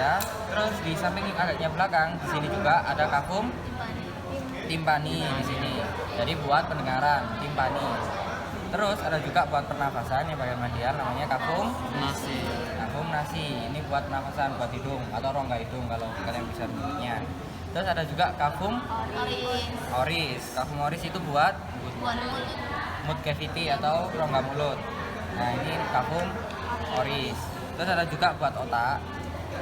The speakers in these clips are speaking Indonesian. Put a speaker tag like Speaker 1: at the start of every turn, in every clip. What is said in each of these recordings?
Speaker 1: ada. Terus di samping agaknya belakang di sini juga ada kafum timpani di sini. Jadi buat pendengaran timpani. Terus ada juga buat pernafasan yang bagian medial namanya kafum
Speaker 2: nasi.
Speaker 1: Kafum nasi. Ini buat pernafasan, buat hidung atau rongga hidung kalau kalian bisa menyebutnya. Terus ada juga kafum oris. Kafum oris itu buat mood cavity atau rongga mulut. Nah, ini kafum oris. Terus ada juga buat otak.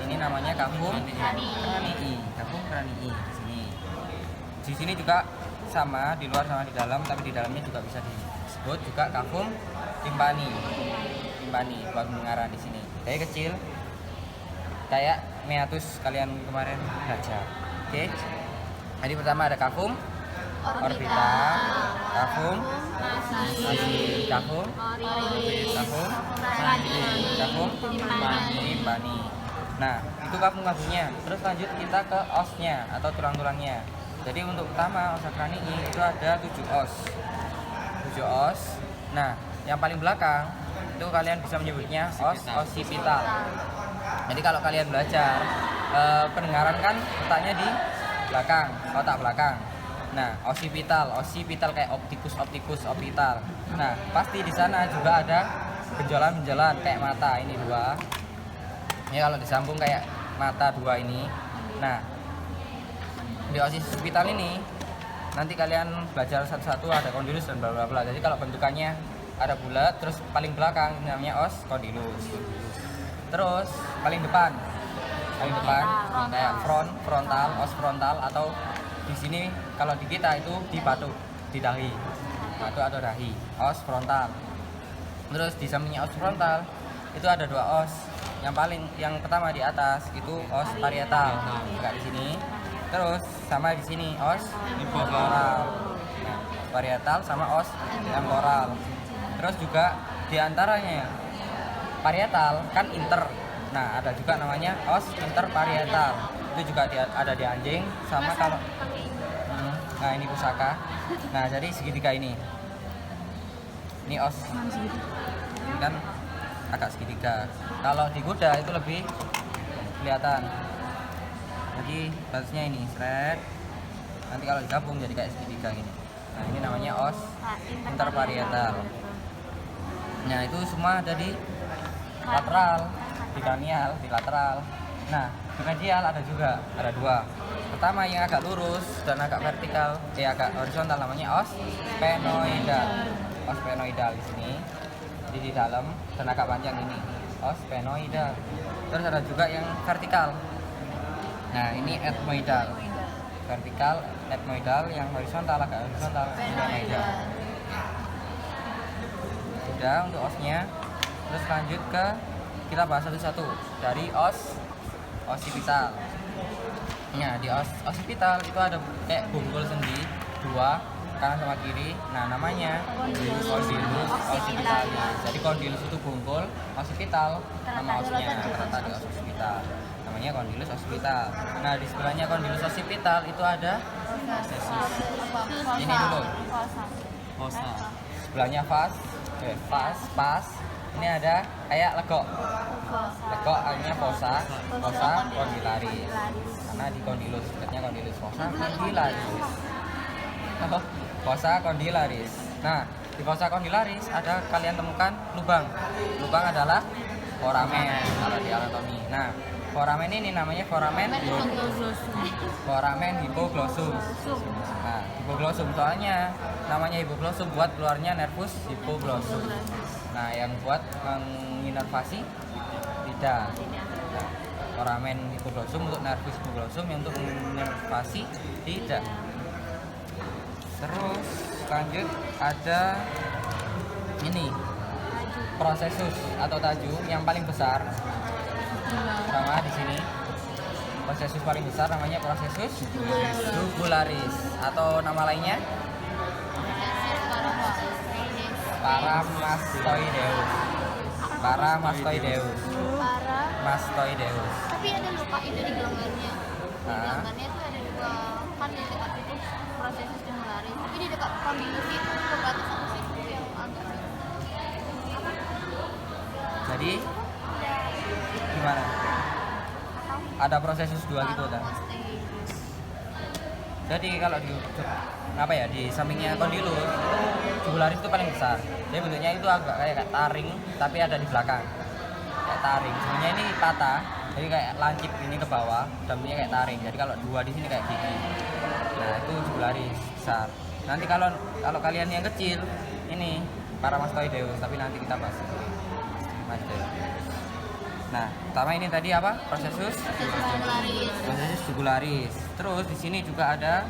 Speaker 1: Ini namanya kafum cranii. Kafum cranii di sini. Di sini juga sama, di luar sama di dalam, tapi di dalamnya juga bisa disebut juga kafum timpani. Timpani buat pendengaran di sini. Kayak kecil. Kayak meatus kalian kemarin belajar. Oke. Jadi pertama ada kafum orbital, kafum nasi, kafum timpani. Nah, itu kafum-kafumnya. Terus lanjut kita ke osnya atau tulang-tulangnya. Jadi untuk pertama os cranii itu ada 7 os. 7 os. Nah, yang paling belakang itu kalian bisa menyebutnya os occipital. Jadi kalau kalian belajar pendengaran kan letaknya di belakang, otak belakang. Nah, occipital kayak optikus orbital. Nah, pasti di sana juga ada benjolan-benjolan kayak mata ini 2. Ya kalau disambung kayak mata 2 ini. Nah, di occipital ini nanti kalian belajar satu-satu ada condylus dan bla bla bla. Jadi kalau bentukannya ada bulat, terus paling belakang ini namanya os condylus. Terus paling depan kayak frontal, os frontal, atau di sini kalau di kita itu di batu, di dahi, batu atau dahi, os frontal. Terus di sampingnya os frontal itu ada 2 os. Yang pertama di atas itu os parietal, enggak di sini. Terus sama di sini os temporal. Nah, parietal sama os temporal. Terus juga di antaranya parietal kan inter. Nah, ada juga namanya os interparietal. Itu juga ada di anjing sama kalau nah ini pusaka. Nah, jadi segitiga ini. Ini os. Ini kan agak segitiga. Kalau di kuda itu lebih kelihatan. Jadi batasnya ini seret. Nanti kalau digabung jadi kayak segitiga gini. Nah, ini namanya os interparietal. Nah, itu semua ada di lateral, di cranial, di lateral. Nah, di medial ada juga, ada 2. Pertama yang agak lurus dan agak vertikal, agak horizontal namanya os sphenoidal. Os sphenoidal di sini. Jadi di dalam dan agak panjang ini, os sphenoidal. Terus ada juga yang vertikal. Nah, ini ethmoidal. Vertikal, ethmoidal, yang horizontal agak horizontal, sphenoidal. Sudah untuk osnya. Terus lanjut ke kita bahas satu-satu dari os occipital. Nah, di os occipital itu ada kayak bungkul sendi 2 kanan sama kiri. Nah, namanya condylus occipitalis. Jadi condylus itu bungkul, occipital nama osnya terletak di os occipital. Namanya condylus occipital. Nah, di sebelahnya condylus occipital itu ada ini dulu.
Speaker 2: Fossa.
Speaker 1: Sebelahnya pas. Ini ada kayak legok artinya fossa condylaris, karena di condylus dekatnya condylus fossa condylaris. Nah, di fossa condylaris ada kalian temukan lubang adalah foramen kalau di anatomi. Nah, foramen ini namanya foramen hypoglossum. Nah, hypoglossum soalnya namanya hypoglossum buat keluarnya nervus hypoglossum. Nah, yang buat menginervasi tidak. Nah, foramen hypoglossum untuk nervus hypoglossum, yang untuk menginervasi tidak. Terus lanjut ada ini processus atau taju yang paling besar. Sama di sini. Processus paling besar namanya processus jugularis atau nama lainnya Paramastoideus.
Speaker 3: Tapi ada lupa itu di gelanggarnya. Di gelanggarnya itu ada 2 kan di dekat itu processus jugularis. Tapi di dekat condylus itu berbatu sama situ yang agak
Speaker 1: jadi gimana? ada prosesus dua gitu kan. Jadi kalau di apa ya, di sampingnya kondilus itu jugularis itu paling besar. Jadi bentuknya itu agak kayak taring tapi ada di belakang. Kayak taring. Sebenarnya ini patah. Jadi kayak lancip ini ke bawah, dalamnya kayak taring. Jadi kalau dua di sini kayak gigi. Nah, itu jugularis besar. Nanti kalau kalian yang kecil ini paramastoideus, tapi nanti kita bahas itu. Nah, pertama ini tadi apa? Prosesus jugularis. Terus di sini juga ada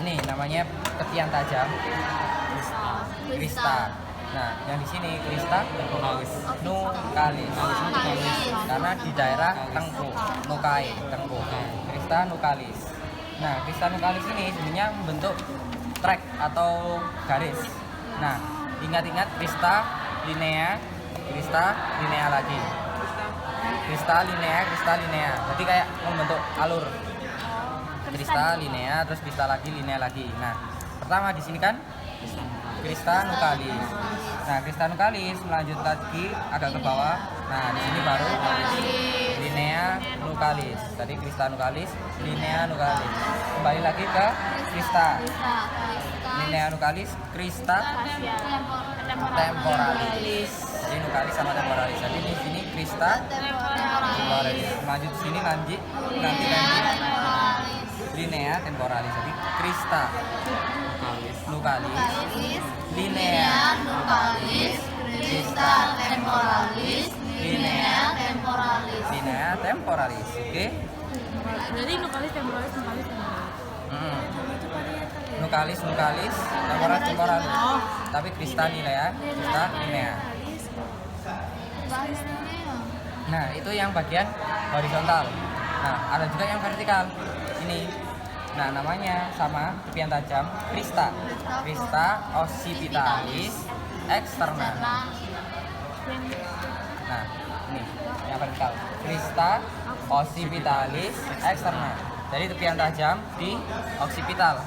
Speaker 1: ini namanya ketiak tajam, crista. Nah, yang di sini crista nuchalis. Karena di daerah tengkuk, crista nuchalis. Nah, crista nuchalis ini sebenarnya membentuk trek atau garis. Nah, ingat-ingat crista linea lagi. Crista linea. Jadi kayak membentuk alur. Crista linea, terus crista lagi, linea lagi. Nah, pertama di sini kan crista nuchalis. Nah, crista nuchalis melanjut lagi agak ke bawah. Nah, di sini baru linea nuchalis. Tadi crista nuchalis, linea nuchalis. Kembali lagi ke crista. Linea nuchalis, crista temporalis. Jadi nuchalis sama temporalis. Jadi di sini crista temporalis. Lanjut di sini nanti linea temporalis. Jadi crista nuchalis, linea nuchalis, crista temporalis, linea temporalis. Oke.
Speaker 2: Jadi nuchalis, temporalis.
Speaker 1: Nuchalis, temporalis. Tapi crista linea. Nah, itu yang bagian horizontal. Nah, ada juga yang vertikal. Ini. Nah, namanya sama tepian tajam, crista occipitalis externa. Nah, ini yang vertikal, crista occipitalis externa. Jadi tepian tajam di occipital,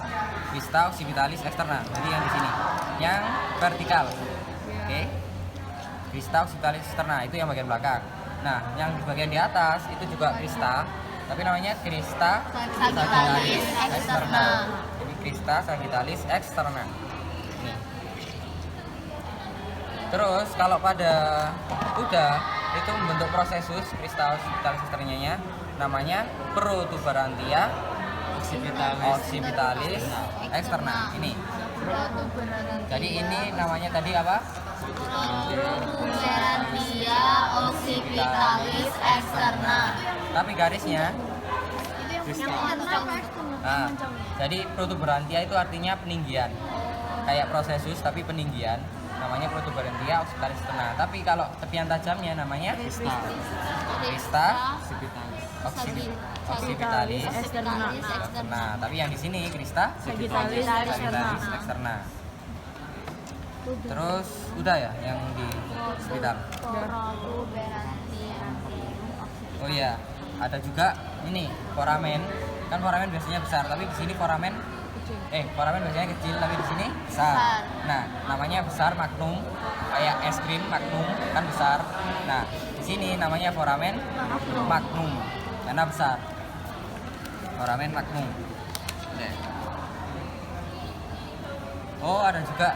Speaker 1: crista occipitalis externa. Jadi yang di sini, yang vertikal. Oke. Crista occipitalis externa itu yang bagian belakang. Nah, yang di bagian di atas itu juga crista, tapi namanya crista sagittalis externa. Jadi crista sagittalis externa. Nih. Terus kalau pada kuda itu membentuk prosesus crista sagittalis externanya namanya protuberantia occipitalis externa. Ini. Jadi ini namanya tadi apa?
Speaker 3: Protuberantia occipitalis externa.
Speaker 1: Tapi garisnya nah, jadi protuberantia itu artinya peninggian, kayak prosesus tapi peninggian, namanya protuberantia occipitalis externa. Tapi kalau tepian tajamnya namanya crista occipitalis externa. Tapi yang di sini crista
Speaker 2: Sagittalis
Speaker 1: externa. Terus udah ya yang di sekitar. Oh iya, ada juga ini foramen. Kan foramen biasanya besar, tapi di sini foramen biasanya kecil, tapi di sini besar. Nah, namanya besar magnum, kayak es krim magnum kan besar. Nah, di sini namanya foramen magnum karena besar. Foramen magnum. Oh, ada juga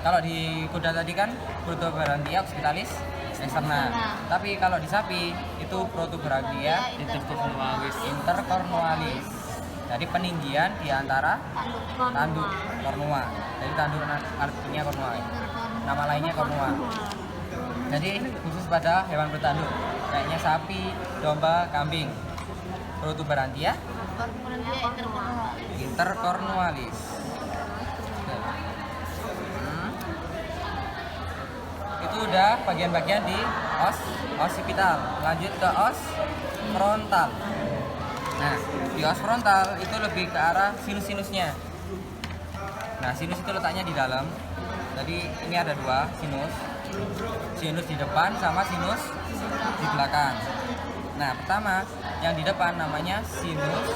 Speaker 1: kalau di kuda tadi kan protuberantia occipitalis externa. Tapi kalau di sapi itu protuberantia intercornualis. Jadi peninggian di antara tanduk kornua. Jadi tanduk artinya kornua. Nama lainnya kornua. Jadi khusus pada hewan bertanduk, kayaknya sapi, domba, kambing. Protuberantia intercornualis. Itu udah bagian-bagian di occipital. Lanjut ke os frontal. Nah, di os frontal itu lebih ke arah sinus-sinusnya. Nah, sinus itu letaknya di dalam. Jadi ini ada dua sinus. Sinus di depan sama sinus di belakang. Nah, pertama yang di depan namanya sinus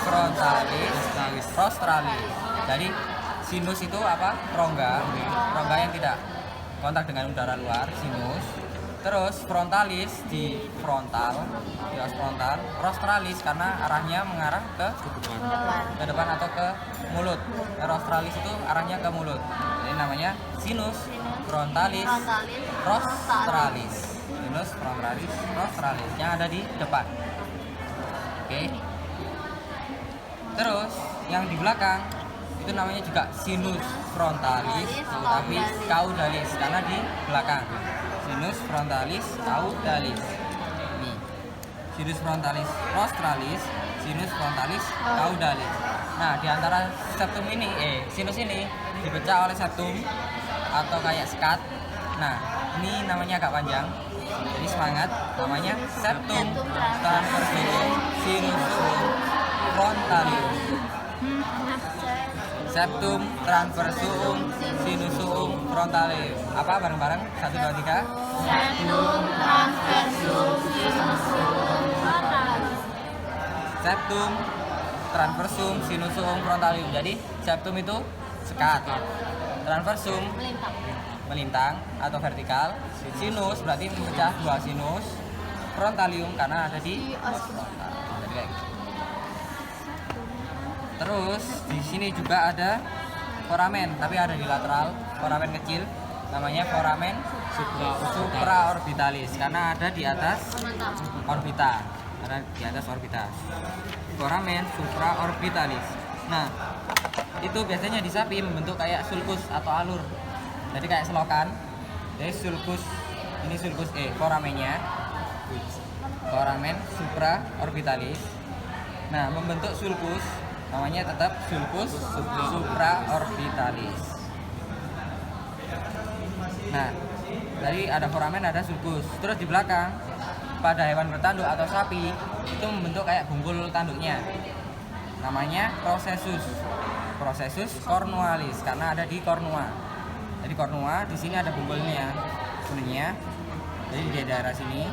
Speaker 1: frontalis rostralis. Jadi sinus itu apa? Rongga yang tidak kontak dengan udara luar, sinus. Terus frontalis di frontal, di os frontal. Rostralis karena arahnya mengarah ke depan atau ke mulut. Rostralis itu arahnya ke mulut. Jadi namanya sinus frontalis rostralis. Sinus frontalis rostralis yang ada di depan. Oke. Terus yang di belakang itu namanya juga sinus frontalis tapi caudalis karena di belakang. Sinus frontalis caudalis. Ini. Sinus frontalis rostralis, sinus frontalis caudalis. Nah, di antara septum ini sinus ini dipecah oleh septum atau kayak sekat. Nah, ini namanya agak panjang. Jadi semangat, namanya septum transversum sinusum frontalium. Septum transversum sinusum frontalium. Apa bareng-bareng? 1 2 3.
Speaker 3: Septum transversum sinusum frontalium.
Speaker 1: Septum transversum sinusum frontalium. Jadi septum itu sekat. Transversum melintang atau vertikal. Sinus berarti memecah 2 sinus. Frontalium karena ada di os frontal. Jadi kayak gitu. Terus di sini juga ada foramen, tapi ada di lateral, foramen kecil, namanya foramen supraorbitalis karena ada di atas orbita, karena di atas orbita. Foramen supraorbitalis. Nah, itu biasanya di sapi membentuk kayak sulcus atau alur. Jadi kayak selokan. Jadi sulcus, ini sulcus foramennya. Foramen supraorbitalis. Nah, membentuk sulcus namanya tetap sulcus supraorbitalis. Nah, tadi ada foramen, ada sulcus. Terus di belakang pada hewan bertanduk atau sapi itu membentuk kayak bungkul tanduknya. Namanya processus cornualis karena ada di kornua. Jadi kornua di sini ada bungkulnya, kuningnya. Jadi di daerah sini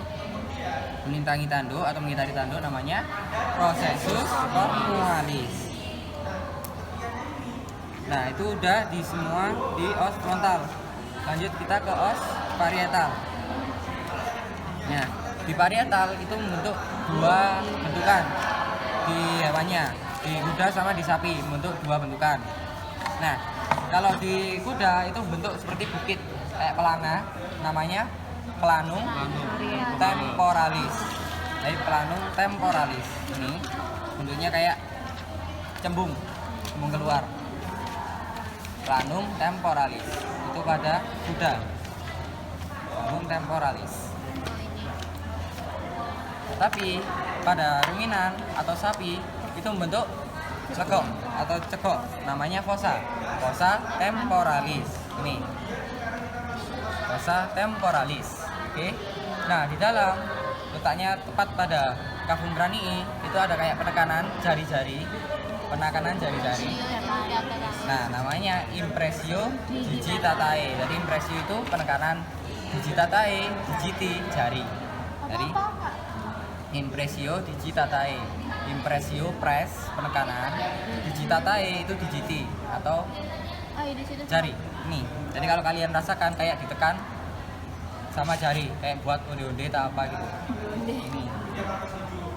Speaker 1: menintangi tanduk atau mengitari tanduk namanya processus cornualis. Nah, itu udah di semua di os frontal. Lanjut kita ke os parietal. Nah, di parietal itu membentuk 2 bentukan di hewannya, di kuda sama di sapi membentuk 2 bentukan. Nah, kalau di kuda itu bentuk seperti bukit kayak pelana, namanya planum temporalis. Jadi planum temporalis ini bentuknya kayak cembung keluar. Planum temporalis itu pada kuda. Planum temporalis. Tapi pada ruminan atau sapi itu membentuk cekok atau cekok, namanya fossa temporalis. Ini fossa temporalis. Oke. Nah, di dalam letaknya tepat pada cavum cranii itu ada kayak penekanan jari-jari. Nah, namanya impressio digitatae. Jadi impressio itu penekanan, digitatae digiti jari. Jadi impressio digitatae. Impressio press penekanan, digitatae itu digiti atau jari. Nih. Jadi kalau kalian rasakan kayak ditekan sama jari, kayak buat onde-onde atau apa gitu. Ini.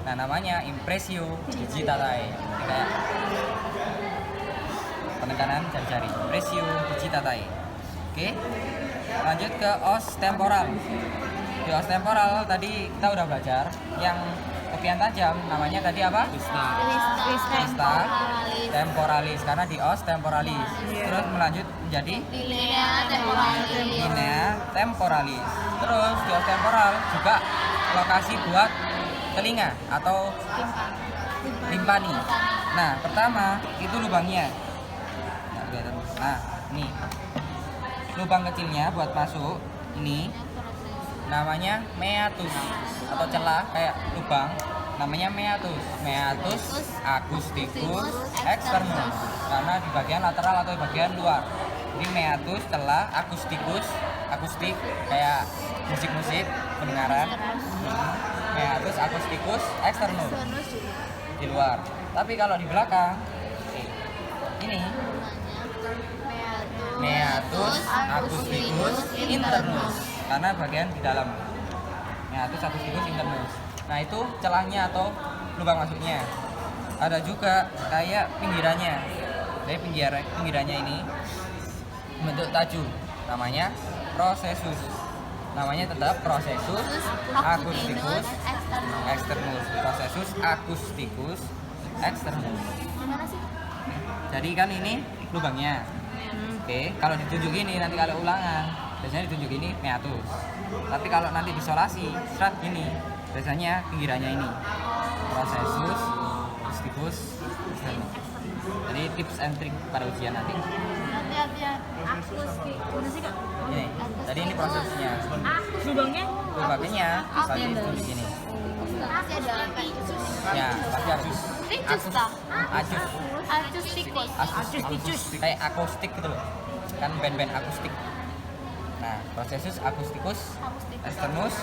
Speaker 1: Nah, namanya impressio digitatae. Jadi kayak penekanan jari-jari. Impressio digitatae. Oke. Lanjut ke os temporal. Di os temporal tadi kita udah belajar yang kopian tajam namanya tadi apa? Vista temporalis karena di os temporalis. Terus melanjut menjadi
Speaker 3: Linea temporalis.
Speaker 1: linea temporalis. Terus di os temporal juga lokasi buat telinga atau timpani. Nah, pertama itu lubangnya. Nah, ini lubang kecilnya buat masuk ini namanya meatus atau celah kayak lubang, namanya meatus acousticus externus karena di bagian lateral atau di bagian luar. Jadi meatus celah akustik kayak musik pendengaran. Meatus acousticus externus di luar. Tapi kalau di belakang ini meatus acousticus internus karena bagian di dalam. meatus acusticus internus. Nah, itu celahnya atau lubang masuknya. Ada juga kayak pinggirannya. Jadi pinggirannya ini bentuk taju, namanya processus. Namanya tetap processus acusticus externus. Processus acusticus externus.
Speaker 3: Gimana sih?
Speaker 1: Jadi kan ini lubangnya. Oke, kalau ditunjuk ini nanti kalau ulangan biasanya ditunjuk ini meatus. Tapi kalau nanti disolasi serat gini, biasanya pinggirannya ini processus acusticus externus. Jadi tips and trick pada ujian nanti.
Speaker 3: Hati-hati.
Speaker 2: Mana sih kak?
Speaker 1: Ini, tadi ini prosesnya.
Speaker 2: Lubangnya?
Speaker 1: Lubangnya tadi ditunjuk ini.
Speaker 3: Masih ada
Speaker 1: Ya, pasti acus.
Speaker 3: Ricus tak?
Speaker 1: Acus.
Speaker 3: Acusticus.
Speaker 2: Acusticus.
Speaker 1: Kayak akustik gitu loh. Kan band-band akustik. Nah, processus acusticus externus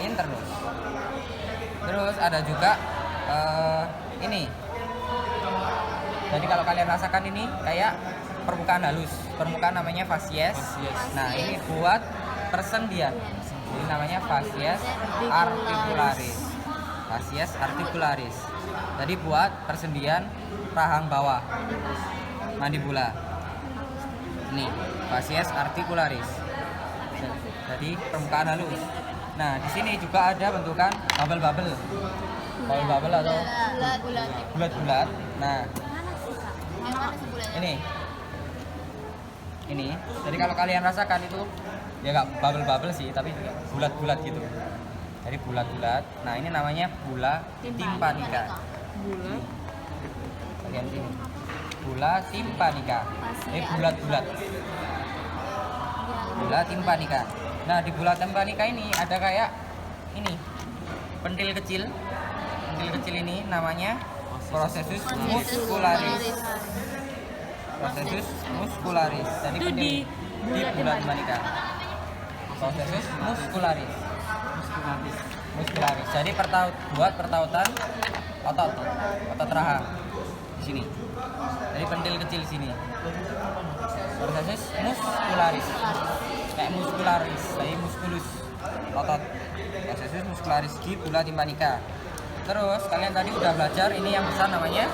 Speaker 1: internus. Terus ada juga ini. Jadi kalau kalian rasakan ini kayak permukaan halus. Permukaan namanya facies. Nah, ini buat persendian. Ini namanya facies articularis. Facies articularis. Jadi buat persendian rahang bawah. Mandibula. Ini facies articularis. Jadi permukaan halus. Nah, di sini juga ada bentukan bubble-bubble. Bubble-bubble atau
Speaker 3: Bulat.
Speaker 1: bulat-bulat. Nah,
Speaker 3: Yang mana sih bulatnya?
Speaker 1: ini. Jadi kalau kalian rasakan itu ya nggak bubble-bubble sih, tapi bulat-bulat gitu. Jadi bulat-bulat. Nah, ini namanya bula tympanica.
Speaker 2: Bulat.
Speaker 1: Bagian sini. Bula tympanica. Ini bulat-bulat. Bula tympanica. Nah, di bula tympanica ini ada kayak ini. Pentil kecil. Pentil kecil ini namanya processus muscularis. Processus muscularis. Jadi
Speaker 2: Itu
Speaker 1: pentil
Speaker 2: di
Speaker 1: di bula tympanica. Processus muscularis. Muscularis. Jadi buat pertautan otot rahang di sini. Jadi pentil kecil sini. Processus muscularis. Kayak muscularis, jadi musculus otot. Processus muscularis di bula tympanica. Terus kalian tadi udah belajar ini yang besar namanya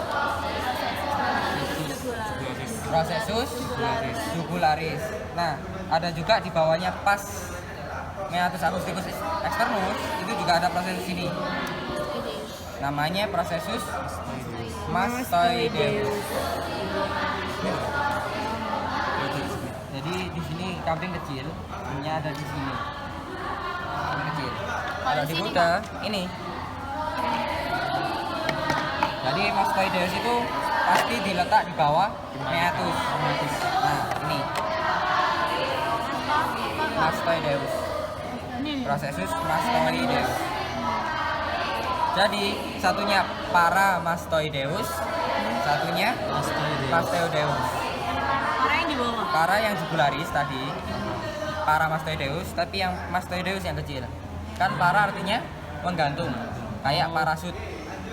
Speaker 1: processus jugularis. Nah, ada juga di bawahnya pas meatus acusticus externus, itu juga ada processus ini. Namanya processus mastoideus. Jadi di sini kambing kecil, ini ada di sini. Kambing kecil. Kalau di Buddha ini. Jadi mastoideus itu pasti diletak di bawah meatus. Nah, ini. Mastoideus. Processus mastoideus. Jadi satunya paramastoideus, satunya mastoideus.
Speaker 2: Para yang di bawah.
Speaker 1: Para yang jugularis tadi, paramastoideus, tapi yang mastoideus yang kecil. Kan para artinya menggantung, kayak parasut.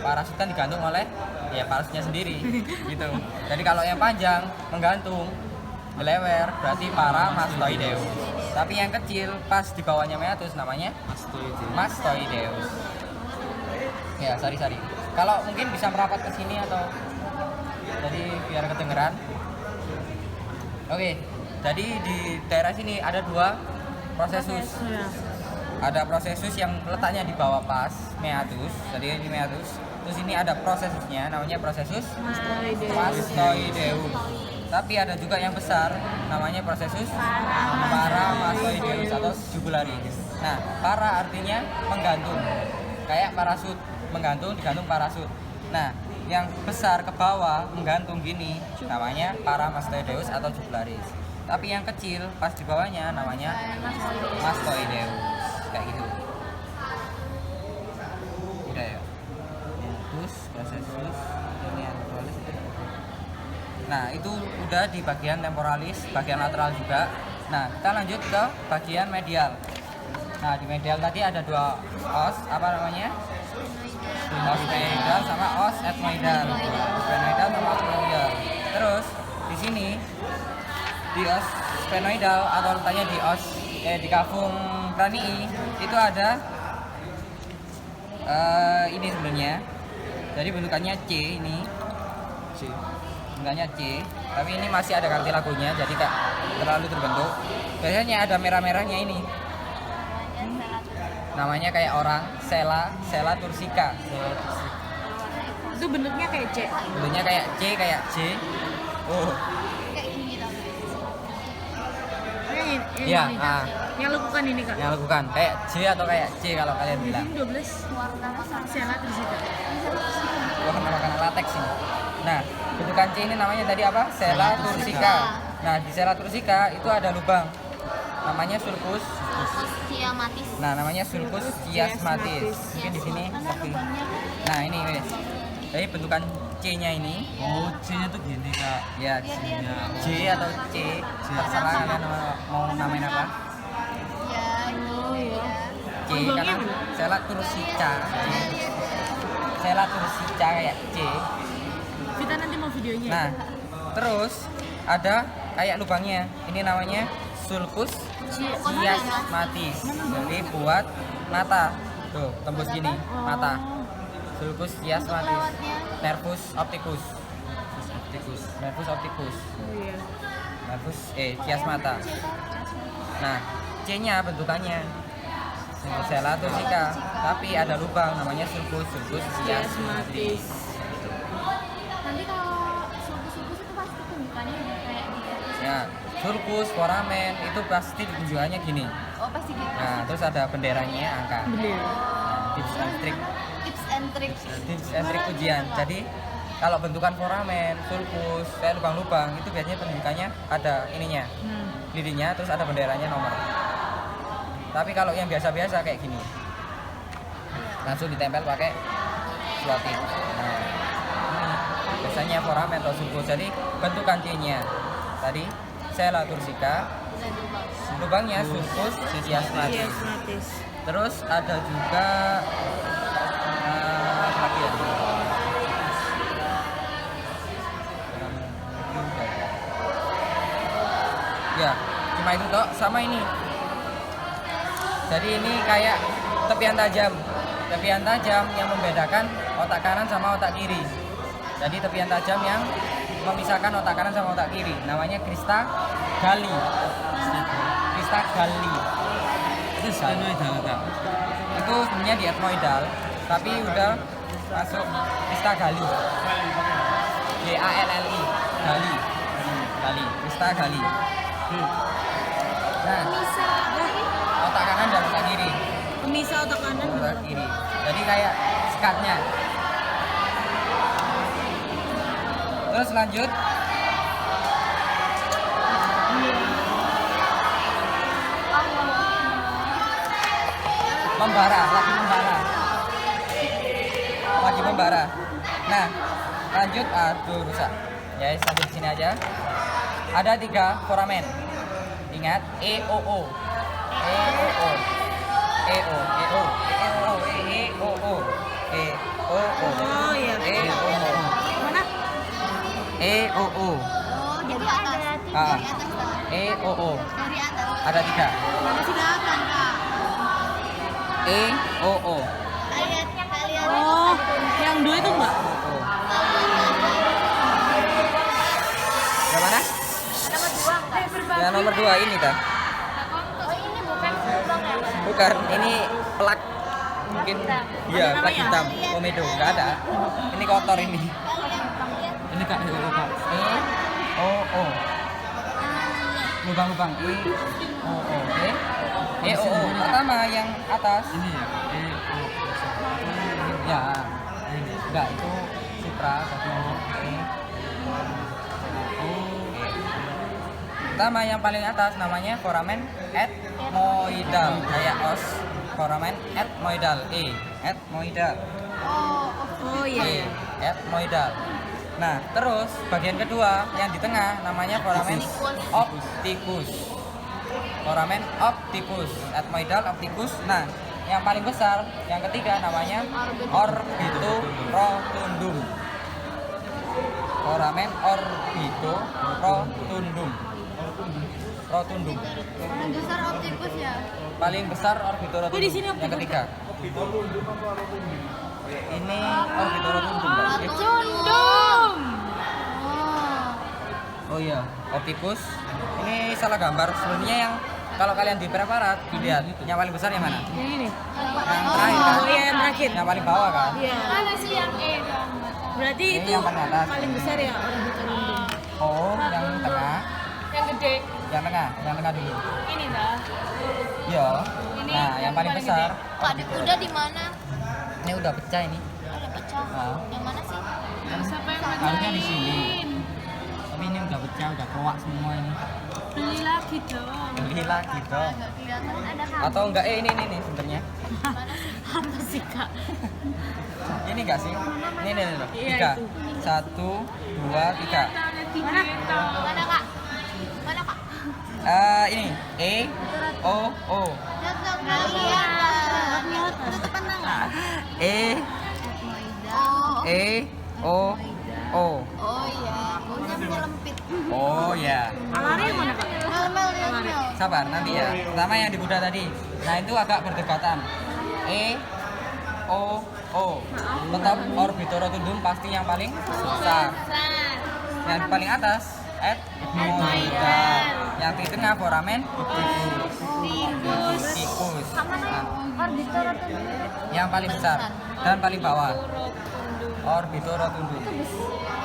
Speaker 1: Parasut kan digantung oleh ya parasutnya sendiri, gitu. Jadi kalau yang panjang menggantung, gelewer, berarti paramastoideus. Tapi yang kecil pas di bawahnya meatus namanya mastoideus. Ya, sorry. Kalau mungkin bisa merapat ke sini atau jadi biar kedengeran. Oke, jadi di daerah sini ada dua processus. Ada processus yang letaknya di bawah pas meatus, jadi ini meatus. Terus ini ada processusnya, namanya processus mastoideus. Tapi ada juga yang besar, namanya processus paramastoideus atau jugularis. Nah, para artinya menggantung, kayak parasut, menggantung, digantung parasut. Nah, yang besar ke bawah menggantung gini, namanya paramastoideus atau jugularis. Tapi yang kecil pas di bawahnya namanya mastoideus, kayak gitu. Udah ya. Terus processus ini naturalis. Nah, itu udah di bagian temporalis, bagian lateral juga. Nah, kita lanjut ke bagian medial. Nah, di medial tadi ada dua os, apa namanya? Os sphenoidal sama os ethmoidal. Sphenoidal sama ethmoidal. Terus di sini di os sphenoidal atau letaknya di os di cavum cranii itu ada ini sebenarnya. Jadi bentukannya C ini. Bentukannya C, tapi ini masih ada kartilagonya, jadi gak terlalu terbentuk. Biasanya ada merah-merahnya ini. Namanya kayak orang, Sela tursica.
Speaker 2: Itu bentuknya kayak C.
Speaker 1: Bentuknya kayak C, kayak J. Oh,
Speaker 3: Kayak gini tau.
Speaker 1: iya,
Speaker 2: ini.
Speaker 1: ah,
Speaker 2: Yang lakukan ini kak.
Speaker 1: yang lakukan kayak J atau kayak C kalau kalian bilang.
Speaker 2: Ini 12
Speaker 3: Warna makanan.
Speaker 2: Sela tersita.
Speaker 1: Wah, makanan latex ini. Nah, bentukan C ini namanya tadi apa? Sela tursica. Nah, di Sela tursica itu ada lubang. Namanya sulcus.
Speaker 3: Terus ciamatis.
Speaker 1: Nah, namanya sulcus chiasmatis. Mungkin di sini
Speaker 3: Karena
Speaker 1: seperti.
Speaker 3: lubangnya
Speaker 1: Nah, ini wes. Jadi bentukan C-nya ini,
Speaker 4: Oh, C-nya tuh gini kak.
Speaker 1: ya
Speaker 4: C-nya.
Speaker 1: J atau C, terserah kalian mau namain apa.
Speaker 3: ya
Speaker 2: Oh iya.
Speaker 1: C
Speaker 2: Lubangnya
Speaker 1: karena
Speaker 2: apa?
Speaker 1: Sela tursica. Sela tursica kayak C.
Speaker 2: Kita nanti mau videonya.
Speaker 1: Nah, terus ada kayak lubangnya. Ini namanya sulcus chiasmatis. Jadi buat mata. Tuh, tembus gini, mata. Sulcus chiasmatis. Nervus opticus. Nervus opticus.
Speaker 2: Oh iya.
Speaker 1: Nervus chiasmata. Nah, C-nya bentukannya Sela tursica, tapi ada lubang namanya sulcus chiasmatis.
Speaker 3: nanti kalau sulcus itu pasti tunjukannya kayak di
Speaker 1: Ya, sulcus, foramen itu pasti tunjukannya gini.
Speaker 3: oh pasti gitu.
Speaker 1: Nah, terus ada benderanya angka.
Speaker 2: Bener.
Speaker 1: Nah, tips and trick,
Speaker 3: Tips and trick.
Speaker 1: ujian. Jadi kalau bentukan foramen, sulcus, kayak lubang-lubang itu biasanya penunjukannya ada ininya, lirinya, terus ada benderanya nomor. Tapi kalau yang biasa-biasa kayak gini, langsung ditempel pakai selotip. Nah, ini biasanya foramen atau sulcus. Jadi bentukan C-nya tadi Sela tursica, lubangnya sulcus chiasmatis.
Speaker 2: Chiasmatis.
Speaker 1: Terus ada juga apa lagi ya? Ya, cuma itu toh, sama ini. Jadi ini kayak tepian tajam. Tepian tajam yang membedakan otak kanan sama otak kiri. Jadi tepian tajam yang memisahkan otak kanan sama otak kiri. Namanya crista galli. Crista galli.
Speaker 4: Itu sphenoidal kak.
Speaker 1: Itu sebenarnya di etmoidal, tapi udah masuk crista galli. Galli. Galli. Galli. Crista galli. Nah,
Speaker 3: Bisa
Speaker 1: otak kanan dan otak kiri.
Speaker 2: Pemisah otak kanan.
Speaker 1: Otak kiri. Jadi kayak skatnya. Terus lanjut. Membara, lagi membara. Lagi membara. Nah, lanjut, aduh rusak. Ya, lanjut sini aja. Ada 3 foramen. Ingat, EOO. EOO. EO, EO, EO, EOO. EOO.
Speaker 2: Oh iya.
Speaker 1: EOO.
Speaker 2: Mana?
Speaker 1: EOO.
Speaker 3: oh jadi atas.
Speaker 1: Ah.
Speaker 3: Dari atas Kak.
Speaker 1: EOO.
Speaker 3: Dari atas.
Speaker 1: Ada 3.
Speaker 3: Masih delapan Kak.
Speaker 1: EOO.
Speaker 3: Kalian
Speaker 2: Oh, yang 2 itu enggak?
Speaker 1: EOO. Yang mana? Yang nomor 2 ini kah?
Speaker 3: Oh ini bukan lubang ya Kak?
Speaker 1: Bukan, ini plak. Mungkin iya,
Speaker 2: Ada
Speaker 1: plak
Speaker 2: namanya?
Speaker 1: hitam. Komedo, enggak ada. Ini kotor ini.
Speaker 3: Kalian
Speaker 4: Ini kak, ini kak.
Speaker 1: EOO. Lubang-lubang EOO. EOO. Pertama yang atas.
Speaker 4: Ini ya.
Speaker 1: Ya. Enggak, itu supra tapi pertama yang paling atas namanya foramen ethmoidal, kayak os. Foramen ethmoidal, ethmoidal.
Speaker 2: Oh iya.
Speaker 1: Ethmoidal. Nah, terus bagian kedua yang di tengah namanya foramen opticus. Foramen opticus, ethmoidal, opticus. Nah, yang paling besar, yang ketiga namanya orbitorotundum. Foramen orbitorotundum. Rotundum.
Speaker 3: paling besar optikus ya.
Speaker 1: Paling besar
Speaker 2: Oh, di sini
Speaker 1: orbitorotundum. Yang
Speaker 2: opticus.
Speaker 1: ketiga. Ini Orbitorotundum, Mbak.
Speaker 2: Condom.
Speaker 3: Oh.
Speaker 1: Oh iya, Optipus. Ini salah gambar. Sebenarnya yang kalau kalian di preparat dilihat yang paling besar yang mana?
Speaker 2: Yang ini.
Speaker 1: Yang terakhir kan?
Speaker 2: Oh iya yang terakhir.
Speaker 1: Yang paling bawah kan?
Speaker 2: Iya.
Speaker 3: Mana sih yang E?
Speaker 2: Berarti
Speaker 1: Ini
Speaker 2: itu
Speaker 1: yang paling atas.
Speaker 2: paling besar ya Orbitorundum.
Speaker 1: Oh, yang tengah.
Speaker 2: Yang gede.
Speaker 1: Yang tengah dulu.
Speaker 2: Ini dah.
Speaker 1: Iya. Nah, yang paling besar.
Speaker 3: Pak udah di mana?
Speaker 1: Ini udah pecah ini.
Speaker 3: Udah pecah.
Speaker 1: Ah.
Speaker 3: Yang mana sih?
Speaker 2: Siapa yang
Speaker 1: Harusnya di sini. Tapi ini udah pecah, udah keluar semua ini.
Speaker 2: Beli lagi dong.
Speaker 1: Beli lagi dong.
Speaker 3: Nggak kelihatan ada kamu.
Speaker 1: Atau enggak? Ini sebenarnya.
Speaker 3: Mana sih?
Speaker 2: Apa sih kak?
Speaker 1: Ini enggak sih? Ini loh.
Speaker 2: Iya,
Speaker 1: 3.
Speaker 2: itu.
Speaker 1: 1, 2, 3.
Speaker 3: Mana kak? Mana kak?
Speaker 1: Ini E O O.
Speaker 3: Jatuh nggak lihat. Tutupan tangan.
Speaker 1: E
Speaker 3: Oh.
Speaker 1: E O O.
Speaker 3: Oh iya. Punya penyelempit.
Speaker 1: Oh ya.
Speaker 2: Alarnya yang mana kak?
Speaker 3: Mel lihat Mel.
Speaker 1: Sabar nanti ya. Pertama yang di kuda tadi. Nah, itu agak berdekatan. E O O. Tetap Orbitorotundum pasti yang paling besar. Yang paling atas Ethmoida. Yang di tengah foramen Tikus. Nah, yang paling besar dan paling bawah Orbitorotundum.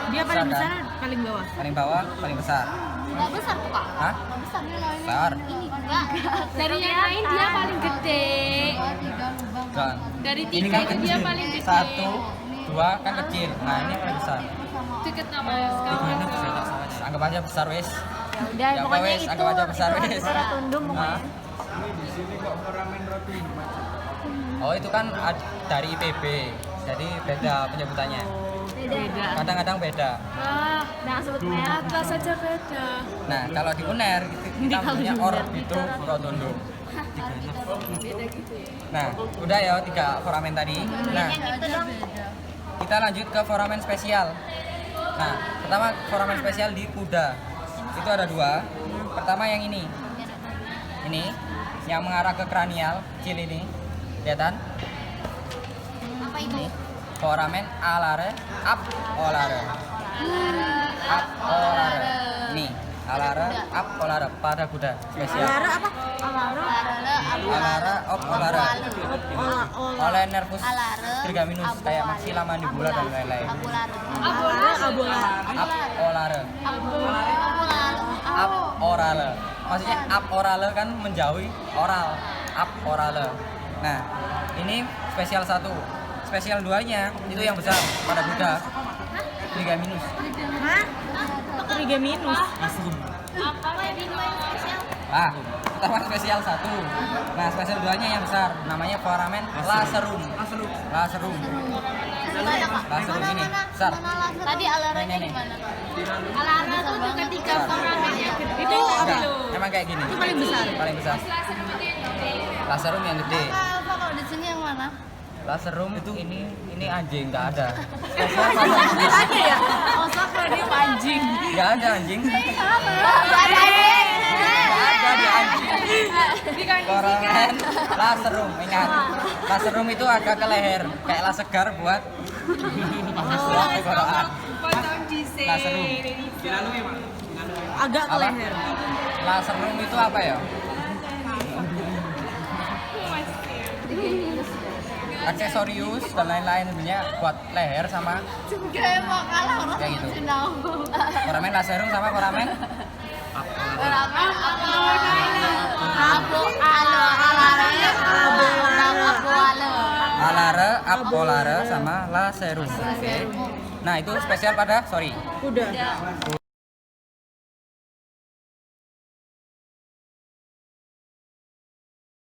Speaker 2: Dia paling
Speaker 1: Besar,
Speaker 2: besar, paling bawah.
Speaker 1: Paling bawah, paling besar.
Speaker 3: Nggak besar tuh kak.
Speaker 1: Hah?
Speaker 3: Nggak besar.
Speaker 1: Besar.
Speaker 3: Ini enggak.
Speaker 2: Dari yang lain dia paling gede.
Speaker 1: Dan
Speaker 2: Dari
Speaker 1: ini
Speaker 2: tiga
Speaker 1: kan
Speaker 2: itu dia
Speaker 1: kecil.
Speaker 2: paling gede.
Speaker 1: 1, 2 kan kecil. Nah, ini paling besar.
Speaker 2: Deket nama sekarang.
Speaker 1: Anggap aja besar wes.
Speaker 3: Ya udah,
Speaker 1: Ya,
Speaker 3: pokoknya
Speaker 1: wes,
Speaker 3: itu
Speaker 1: anggap aja besar, wes.
Speaker 3: Orbitorotundum
Speaker 1: Nah.
Speaker 3: pokoknya.
Speaker 1: Oh, itu kan dari IPB. Jadi beda penyebutannya.
Speaker 2: Beda.
Speaker 1: Kadang-kadang beda.
Speaker 2: Wah, nah sebut merek saja beda.
Speaker 1: Nah, kalau di UNER kita punya Orbitorotundum.
Speaker 2: Beda gitu ya.
Speaker 1: Nah, udah ya 3 foramen tadi. Nah,
Speaker 3: Yang itu dong.
Speaker 1: kita lanjut ke foramen spesial. Nah, pertama foramen spesial di kuda. Itu ada 2. Pertama yang ini. Ini yang mengarah ke kranial, kecil ini. Kelihatan?
Speaker 3: Apa itu?
Speaker 1: Foramen alare, up olare. Up olare. Ini, alare, up olare pada kuda spesial.
Speaker 2: Alara apa? Alara.
Speaker 1: Alare, up olare.
Speaker 2: Ola.
Speaker 1: Oleh nervus
Speaker 3: Alare,
Speaker 1: trigeminus kayak
Speaker 3: abualare.
Speaker 1: maxilla mandibula dan lain-lain.
Speaker 3: Abulare.
Speaker 2: Abola. Abola.
Speaker 1: Up olare.
Speaker 3: Abulare.
Speaker 1: Up orale. Maksudnya up orale kan menjauhi oral. Up orale. Nah, ini spesial 1. Spesial 2-nya itu yang besar pada kuda. Trigeminus.
Speaker 2: Hah? Tiga minus.
Speaker 3: Apa yang spesial?
Speaker 1: Ah, pertama spesial 1. Nah, spesial 2-nya yang besar namanya foramen lacerum. Lacerum.
Speaker 3: Mana kak?
Speaker 1: Lacerum ini besar.
Speaker 3: Tadi alaranya
Speaker 1: Ini.
Speaker 3: di mana?
Speaker 2: Alara tuh ketika foramen yang gede. Itu
Speaker 1: Enggak,
Speaker 2: itu.
Speaker 1: emang kayak gini.
Speaker 2: Itu paling besar.
Speaker 1: Paling besar. Lacerum yang gede.
Speaker 3: Apa kalau di sini yang mana?
Speaker 1: Lacerum itu ini anjing nggak ada.
Speaker 2: Ada ya? Masa kredit anjing.
Speaker 1: Nggak ada anjing.
Speaker 3: Nggak ada.
Speaker 1: Nggak ada di anjing. Foramen lacerum, ingat. Lacerum itu agak ke leher, kayak lasegar buat buat tenggorokan. Lacerum.
Speaker 2: Agak ke
Speaker 1: Apa?
Speaker 2: leher.
Speaker 1: Lacerum itu apa ya? Aksesorius dan lain-lain sebenarnya buat leher sama
Speaker 3: Kayak mau kalah orang
Speaker 1: Kayak gitu.
Speaker 3: Cina.
Speaker 1: foramen lacerum sama foramen
Speaker 3: Ramen abu alaranya abu
Speaker 1: alare, apolare sama lacerum. Oke. Nah, itu spesial pada
Speaker 2: Kuda.